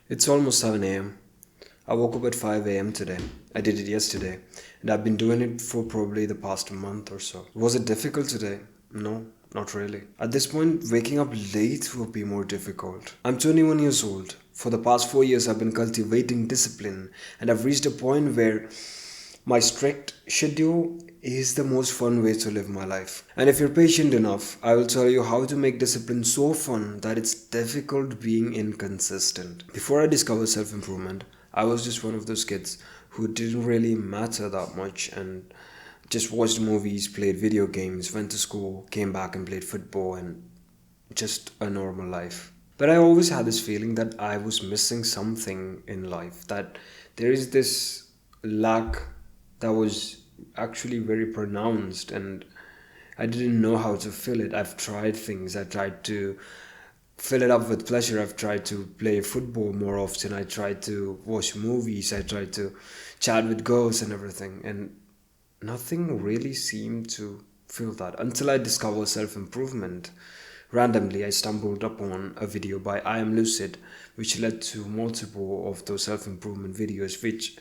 It's almost 7 a.m. I woke up at 5 a.m. today. I did it yesterday, and I've been doing it for probably the past month or so. Was it difficult today? No, not really. At this point, waking up late will be more difficult. I'm 21 years old. For the past 4 years, I've been cultivating discipline, and I've reached a point where my strict schedule is the most fun way to live my life. And if you're patient enough, I will tell you how to make discipline so fun that it's difficult being inconsistent. Before I discovered self improvement, I was just one of those kids who didn't really matter that much and just watched movies, played video games, went to school, came back and played football, and just a normal life. But I always had this feeling that I was missing something in life, that there is this lack that was actually very pronounced, and I didn't know how to fill it. I've tried things. I tried to fill it up with pleasure. I've tried to play football more often. I tried to watch movies. I tried to chat with girls and everything. And nothing really seemed to fill that until I discovered self improvement. Randomly, I stumbled upon a video by I Am Lucid, which led to multiple of those self improvement videos, which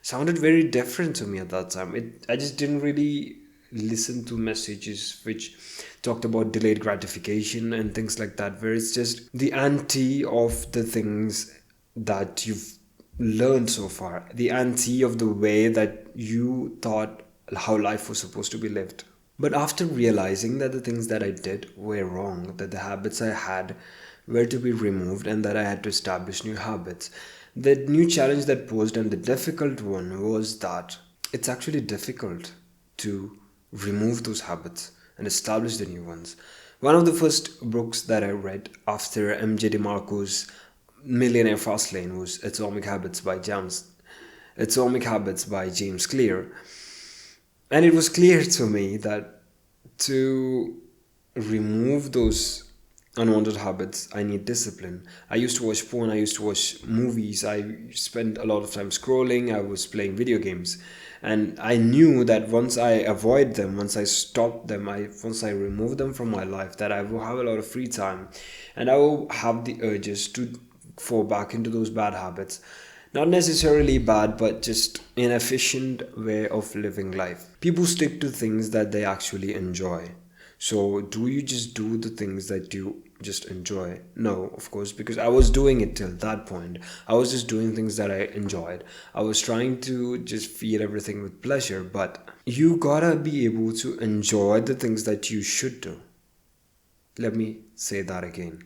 sounded very different to me at that time. I just didn't really listen to messages which talked about delayed gratification and things like that, where it's just the anti of the things that you've learned so far, the anti of the way that you thought how life was supposed to be lived. But after realizing that the things that I did were wrong, that the habits I had were to be removed, and that I had to establish new habits, the new challenge that posed and the difficult one was that it's actually difficult to remove those habits and establish the new ones. One of the first books that I read after MJ DeMarco's Millionaire Fastlane was Atomic Habits by James Clear. And it was clear to me that to remove those unwanted habits, I need discipline. I used to watch porn, I used to watch movies, I spent a lot of time scrolling, I was playing video games. And I knew that once I avoid them, once I stop them, once I remove them from my life, that I will have a lot of free time and I will have the urges to fall back into those bad habits. Not necessarily bad, but just inefficient way of living life. People stick to things that they actually enjoy. So, do you just do the things that you just enjoy? No, of course, because I was doing it till that point. I was just doing things that I enjoyed. I was trying to just feed everything with pleasure, but you gotta be able to enjoy the things that you should do. Let me say that again.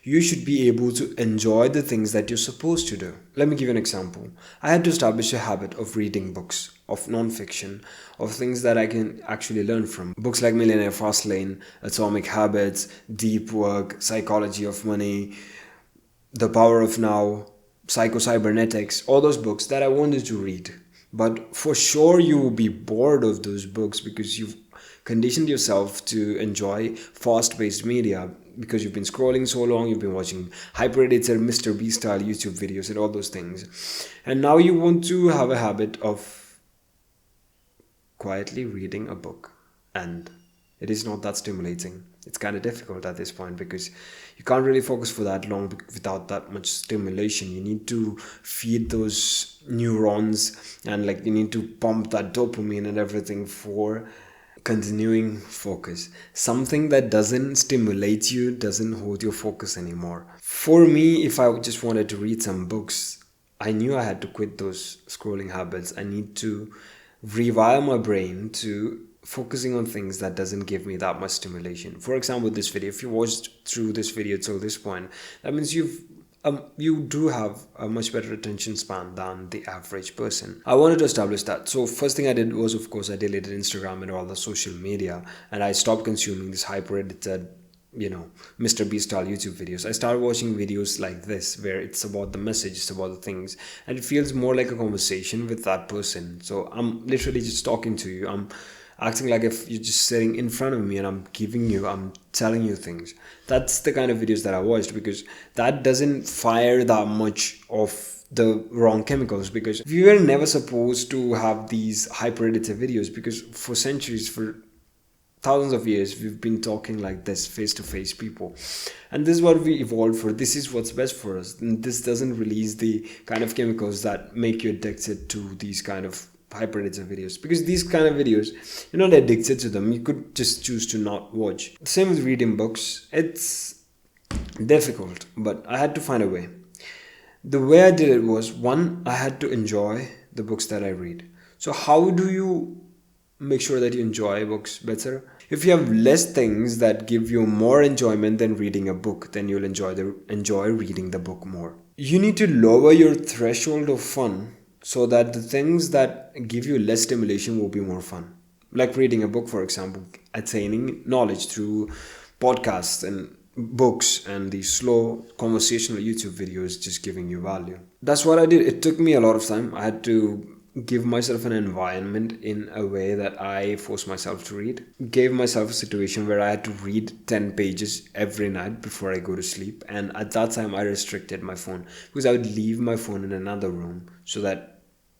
You should be able to enjoy the things that you're supposed to do. Let me give you an example. I had to establish a habit of reading books, of non-fiction, of things that I can actually learn from. Books like Millionaire Fastlane, Atomic Habits, Deep Work, Psychology of Money, The Power of Now, Psycho-Cybernetics, all those books that I wanted to read. But for sure you will be bored of those books because you've conditioned yourself to enjoy fast-paced media because you've been scrolling so long, you've been watching hyper-edited Mr. Beast style YouTube videos and all those things. And now you want to have a habit of quietly reading a book. And it is not that stimulating. It's kind of difficult at this point because you can't really focus for that long without that much stimulation. You need to feed those neurons and you need to pump that dopamine and everything for continuing focus. Something that doesn't stimulate you doesn't hold your focus anymore. For me, if I just wanted to read some books, I knew I had to quit those scrolling habits. I need to rewire my brain to focusing on things that doesn't give me that much stimulation. For example, this video, if you watched through this video till this point, that means you do have a much better attention span than the average person. I wanted to establish that. So first thing I did was, of course, I deleted Instagram and all the social media, and I stopped consuming this hyper edited Mr. Beast style YouTube videos. I started watching videos like this where it's about the message, it's about the things, and it feels more like a conversation with that person. So I'm literally just talking to you. I'm acting like if you're just sitting in front of me and I'm telling you things. That's the kind of videos that I watched because that doesn't fire that much of the wrong chemicals, because we were never supposed to have these hyper edited videos, because for centuries, for thousands of years we've been talking like this, face to face people, and this is what we evolved for. This is what's best for us, and this doesn't release the kind of chemicals that make you addicted to these kind of hyper-addictive videos, because these kind of videos, you're not addicted to them. You could just choose to not watch. Same with reading books. It's difficult, but I had to find a way. The way I did it was, one, I had to enjoy the books that I read. So how do you make sure that you enjoy books better? If you have less things that give you more enjoyment than reading a book, then you'll enjoy reading the book more. You need to lower your threshold of fun so that the things that give you less stimulation will be more fun. Like reading a book, for example, attaining knowledge through podcasts and books and these slow conversational YouTube videos just giving you value. That's what I did. It took me a lot of time. I had to give myself an environment in a way that I forced myself to read. Gave myself a situation where I had to read 10 pages every night before I go to sleep. And at that time, I restricted my phone because I would leave my phone in another room so that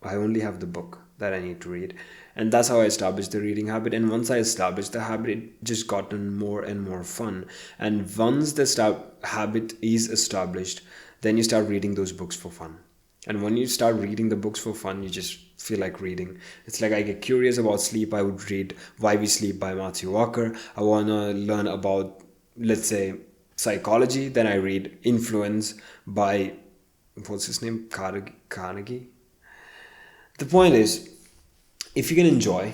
I only have the book that I need to read. And that's how I established the reading habit. And once I established the habit, it just gotten more and more fun. And once the habit is established, then you start reading those books for fun. And when you start reading the books for fun, you just feel like reading. It's like I get curious about sleep. I would read Why We Sleep by Matthew Walker. I want to learn about, let's say, psychology. Then I read Influence by, what's his name? Carnegie. The point is, if you can enjoy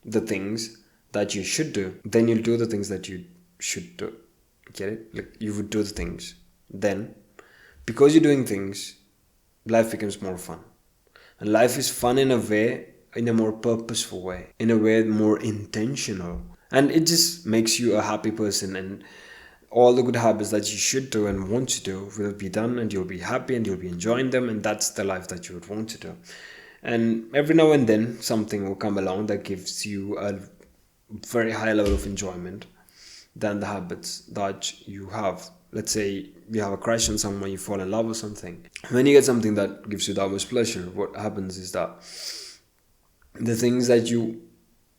the things that you should do, then you'll do the things that you should do. Get it? Like you would do the things. Then, because you're doing things, life becomes more fun. And life is fun in a way, in a more purposeful way, in a way more intentional. And it just makes you a happy person, and all the good habits that you should do and want to do will be done, and you'll be happy and you'll be enjoying them, and that's the life that you would want to do. And every now and then something will come along that gives you a very high level of enjoyment than the habits that you have. Let's say you have a crush on someone, you fall in love with something. When you get something that gives you that much pleasure, what happens is that the things that you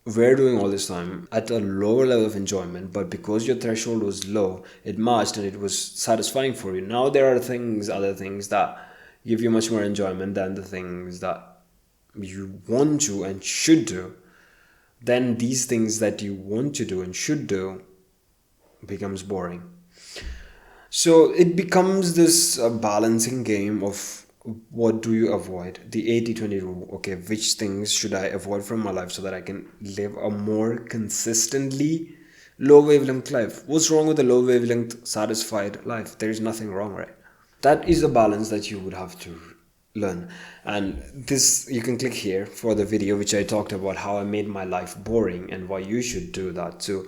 were doing all this time at a lower level of enjoyment, but because your threshold was low, it matched and it was satisfying for you. Now there are other things that give you much more enjoyment than the things that you want to and should do. Then these things that you want to do and should do becomes boring. So it becomes this balancing game of what do you avoid? The 80-20 rule. Okay, which things should I avoid from my life so that I can live a more consistently low wavelength life? What's wrong with a low wavelength satisfied life? There is nothing wrong, right? That is the balance that you would have to learn. And this, you can click here for the video which I talked about how I made my life boring and why you should do that too.